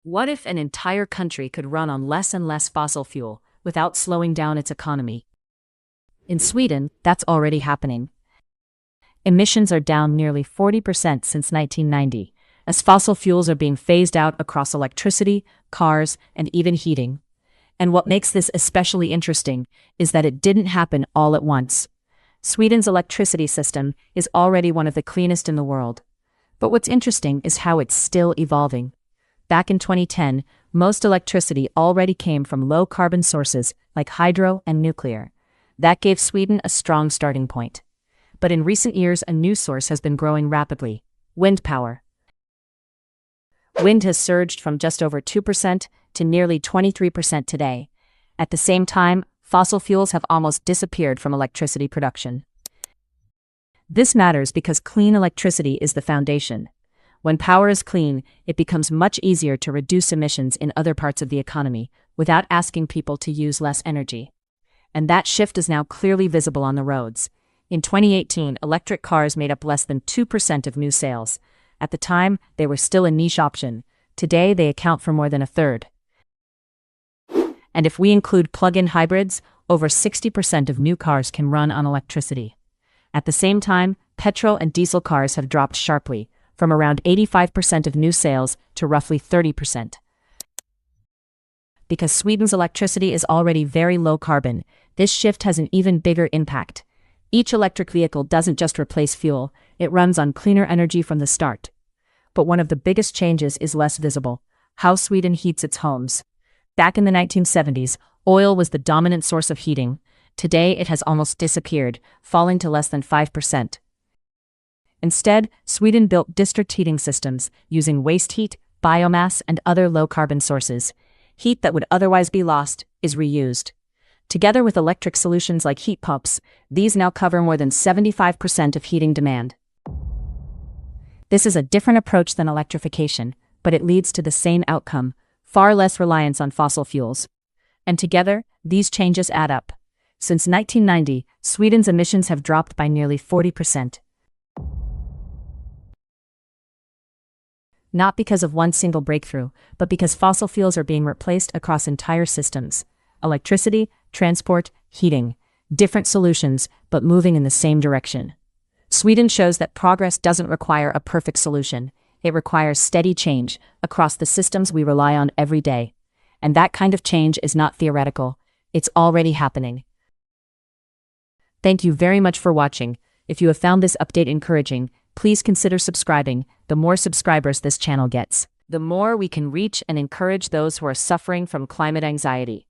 What if an entire country could run on less and less fossil fuel without slowing down its economy? In Sweden, that's already happening. Emissions are down nearly 40% since 1990, as fossil fuels are being phased out across electricity, cars, and even heating. And what makes this especially interesting is that it didn't happen all at once. Sweden's electricity system is already one of the cleanest in the world. But what's interesting is how it's still evolving. Back in 2010, most electricity already came from low-carbon sources like hydro and nuclear. That gave Sweden a strong starting point. But in recent years, a new source has been growing rapidly: wind power. Wind has surged from just over 2% to nearly 23% today. At the same time, fossil fuels have almost disappeared from electricity production. This matters because clean electricity is the foundation. When power is clean, it becomes much easier to reduce emissions in other parts of the economy without asking people to use less energy. And that shift is now clearly visible on the roads. In 2018, electric cars made up less than 2% of new sales. At the time, they were still a niche option. Today, they account for more than a third. And if we include plug-in hybrids, over 60% of new cars can run on electricity. At the same time, petrol and diesel cars have dropped sharply, from around 85% of new sales to roughly 30%. Because Sweden's electricity is already very low carbon, this shift has an even bigger impact. Each electric vehicle doesn't just replace fuel, it runs on cleaner energy from the start. But one of the biggest changes is less visible: how Sweden heats its homes. Back in the 1970s, oil was the dominant source of heating. Today it has almost disappeared, falling to less than 5%. Instead, Sweden built district heating systems using waste heat, biomass, and other low-carbon sources. Heat that would otherwise be lost is reused. Together with electric solutions like heat pumps, these now cover more than 75% of heating demand. This is a different approach than electrification, but it leads to the same outcome: far less reliance on fossil fuels. And together, these changes add up. Since 1990, Sweden's emissions have dropped by nearly 40%. Not because of one single breakthrough, but because fossil fuels are being replaced across entire systems: electricity, transport, heating. Different solutions, but moving in the same direction. Sweden shows that progress doesn't require a perfect solution. It requires steady change across the systems we rely on every day. And that kind of change is not theoretical. It's already happening. Thank you very much for watching. If you have found this update encouraging, please consider subscribing. The more subscribers this channel gets, the more we can reach and encourage those who are suffering from climate anxiety.